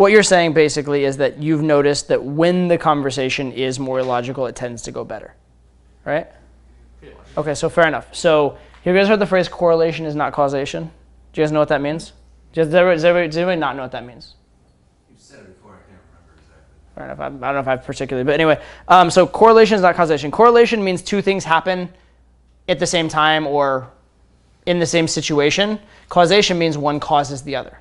what you're saying basically is that you've noticed that when the conversation is more illogical, it tends to go better, right? Okay, so fair enough. So you guys heard the phrase correlation is not causation? Do you guys know what that means? Does everybody not know what that means? You said it before, I can't remember exactly. Fair enough. I don't know if I particularly, but anyway. So correlation is not causation. Correlation means two things happen at the same time or in the same situation. Causation means one causes the other.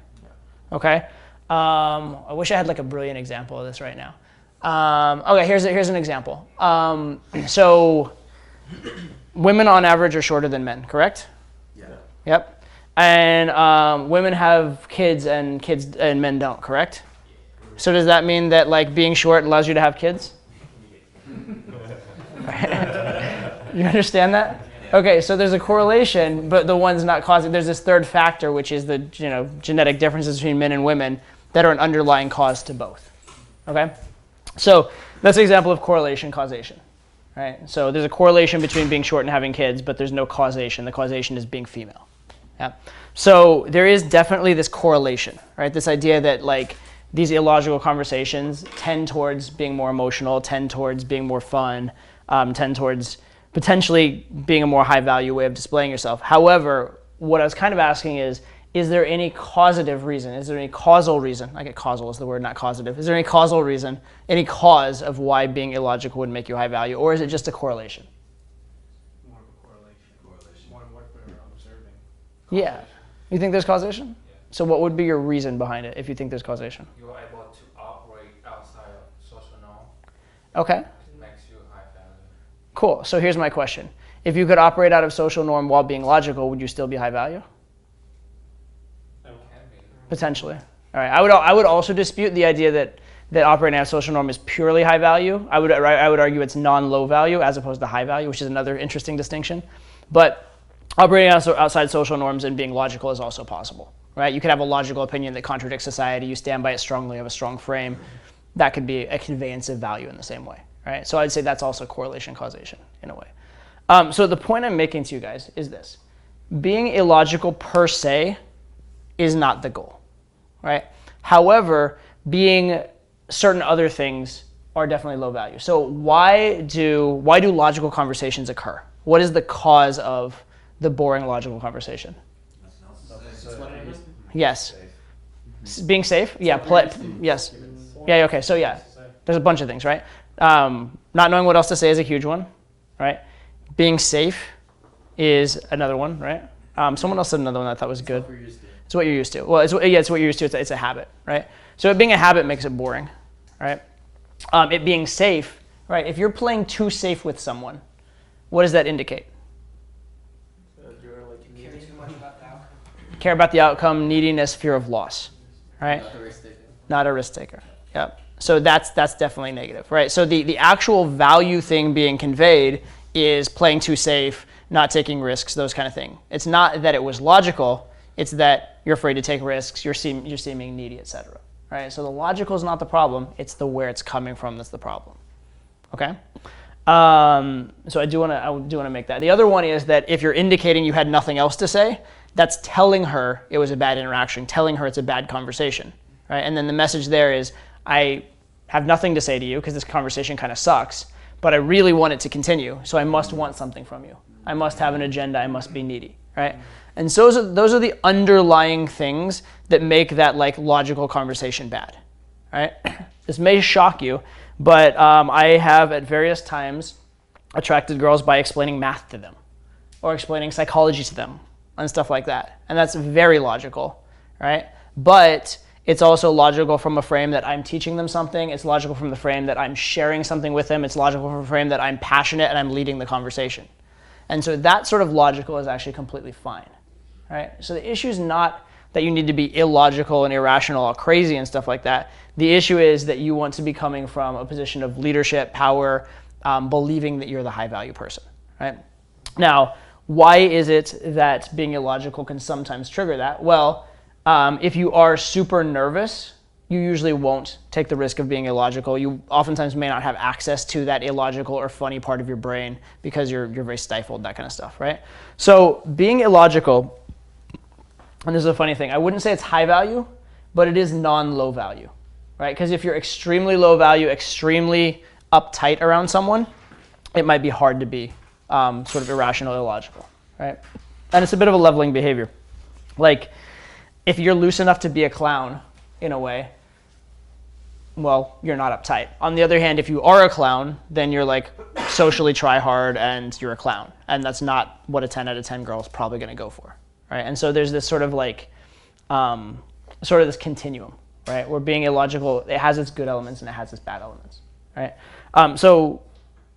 Okay? I wish I had like a brilliant example of this right now. Okay, here's an example. So women on average are shorter than men, correct? Yeah. Yep. And women have kids and men don't, correct? So does that mean that like being short allows you to have kids? You understand that? Okay, so there's a correlation, but the one's not causing. There's this third factor, which is the genetic differences between men and women that are an underlying cause to both. Okay, so that's an example of correlation causation. Right? So there's a correlation between being short and having kids, but there's no causation. The causation is being female. Yeah. So there is definitely this correlation, right? This idea that like these illogical conversations tend towards being more emotional, tend towards being more fun, tend towards potentially being a more high value way of displaying yourself. However, what I was kind of asking is there any causative reason? Is there any causal reason? I get causal is the word, not causative. Is there any causal reason, any cause of why being illogical would make you high value? Or is it just a correlation? More of a correlation. More than what we're observing. Yeah. You think there's causation? Yeah. So what would be your reason behind it if you think there's causation? You are able to operate outside of social norm. Okay. It makes you high value. Cool. So here's my question. If you could operate out of social norm while being logical, would you still be high value? Potentially. All right. I would also dispute the idea that operating out of social norm is purely high value. I would argue it's non-low value as opposed to high value, which is another interesting distinction. But operating outside social norms and being logical is also possible, right? You could have a logical opinion that contradicts society. You stand by it strongly, have a strong frame. That could be a conveyance of value in the same way, right? So I'd say that's also correlation causation in a way. So the point I'm making to you guys is this. Being illogical per se is not the goal. Right? However, being certain other things are definitely low value. So why do logical conversations occur? What is the cause of the boring logical conversation? Yes. Being safe? Yeah. Yes. Yeah. Okay. So yeah, there's a bunch of things, right? Not knowing what else to say is a huge one, right? Being safe is another one, right? Someone else said another one that I thought was good. It's what you're used to. Well, it's what you're used to. It's a habit, right? So it being a habit makes it boring, right? It being safe, right? If you're playing too safe with someone, what does that indicate? Care about the outcome, neediness, fear of loss, right? Not a risk taker. Yep. So that's definitely negative, right? So the actual value thing being conveyed is playing too safe, not taking risks, those kind of thing. It's not that it was logical. It's that you're afraid to take risks, you're seeming needy, etc. Right? So the logical is not the problem. It's the where it's coming from that's the problem. Okay? So I do want to make that. The other one is that if you're indicating you had nothing else to say, that's telling her it was a bad interaction, telling her it's a bad conversation. Right? And then the message there is, I have nothing to say to you because this conversation kind of sucks, but I really want it to continue, so I must want something from you. I must have an agenda. I must be needy. Right? And so those are the underlying things that make that like logical conversation bad, right? This may shock you, but I have at various times attracted girls by explaining math to them or explaining psychology to them and stuff like that. And that's very logical, right? But it's also logical from a frame that I'm teaching them something. It's logical from the frame that I'm sharing something with them. It's logical from a frame that I'm passionate and I'm leading the conversation. And so that sort of logical is actually completely fine. Right? So the issue is not that you need to be illogical and irrational or crazy and stuff like that. The issue is that you want to be coming from a position of leadership, power, believing that you're the high value person. Right? Now, why is it that being illogical can sometimes trigger that? Well, if you are super nervous, you usually won't take the risk of being illogical. You oftentimes may not have access to that illogical or funny part of your brain because you're very stifled, that kind of stuff, right? So being illogical, and this is a funny thing, I wouldn't say it's high value, but it is non-low value, right? Because if you're extremely low value, extremely uptight around someone, it might be hard to be sort of irrational, illogical, right? And it's a bit of a leveling behavior. Like, if you're loose enough to be a clown, in a way, well, you're not uptight. On the other hand, if you are a clown, then you're like socially try hard and you're a clown. And that's not what a 10 out of 10 girl is probably going to go for, right? And so there's this sort of like, sort of this continuum, right? Where being illogical, it has its good elements and it has its bad elements, right? So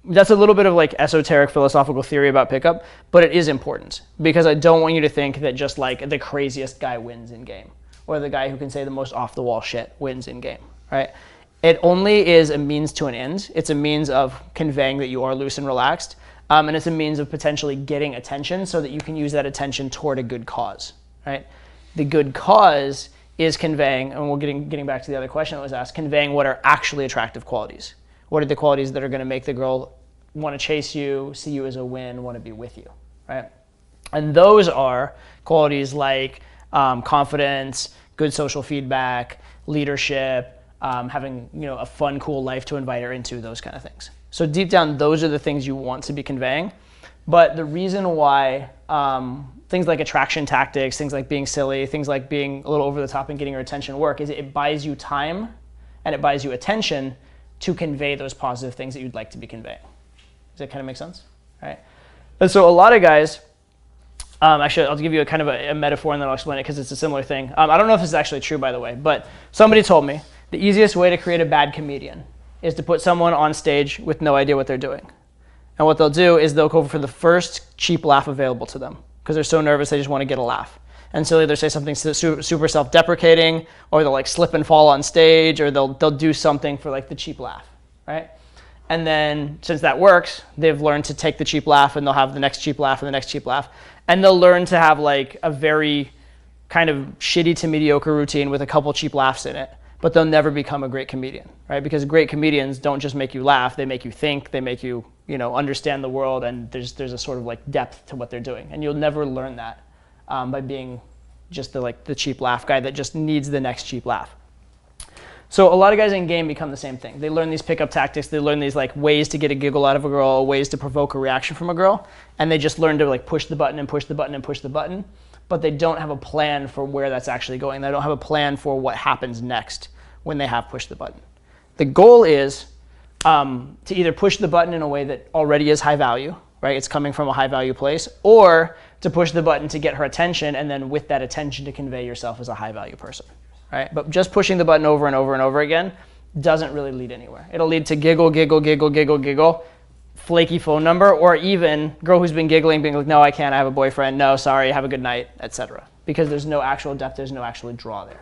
that's a little bit of like esoteric philosophical theory about pickup, but it is important because I don't want you to think that just like the craziest guy wins in game or the guy who can say the most off the wall shit wins in game, right? It only is a means to an end. It's a means of conveying that you are loose and relaxed, and it's a means of potentially getting attention so that you can use that attention toward a good cause, right? The good cause is conveying, and we're getting back to the other question that was asked, conveying what are actually attractive qualities. What are the qualities that are going to make the girl want to chase you, see you as a win, want to be with you, right? And those are qualities like confidence, good social feedback, leadership, having a fun, cool life to invite her into, those kind of things. So deep down, those are the things you want to be conveying. But the reason why things like attraction tactics, things like being silly, things like being a little over the top and getting her attention work is it buys you time and it buys you attention to convey those positive things that you'd like to be conveying. Does that kind of make sense? Right? And so a lot of guys, actually, I'll give you a kind of a metaphor and then I'll explain it because it's a similar thing. I don't know if this is actually true, by the way, but somebody told me the easiest way to create a bad comedian is to put someone on stage with no idea what they're doing. And what they'll do is they'll go for the first cheap laugh available to them because they're so nervous they just want to get a laugh. And so they'll say something super self-deprecating, or they'll like slip and fall on stage, or they'll do something for like the cheap laugh, right? And then since that works, they've learned to take the cheap laugh and they'll have the next cheap laugh and the next cheap laugh. And they'll learn to have like a very kind of shitty to mediocre routine with a couple cheap laughs in it, but they'll never become a great comedian, right? Because great comedians don't just make you laugh, they make you think, they make you, understand the world, and there's a sort of like depth to what they're doing. And you'll never learn that by being just the cheap laugh guy that just needs the next cheap laugh. So a lot of guys in game become the same thing. They learn these pickup tactics, they learn these like ways to get a giggle out of a girl, ways to provoke a reaction from a girl, and they just learn to like push the button and push the button and push the button, but they don't have a plan for where that's actually going. They don't have a plan for what happens next when they have pushed the button. The goal is to either push the button in a way that already is high value, right? It's coming from a high value place, or to push the button to get her attention, and then with that attention to convey yourself as a high value person, right? But just pushing the button over and over and over again doesn't really lead anywhere. It'll lead to giggle, giggle, giggle, giggle, giggle, flaky phone number, or even girl who's been giggling being like, no, I can't, I have a boyfriend, no, sorry, have a good night, etc. Because there's no actual depth, there's no actual draw there.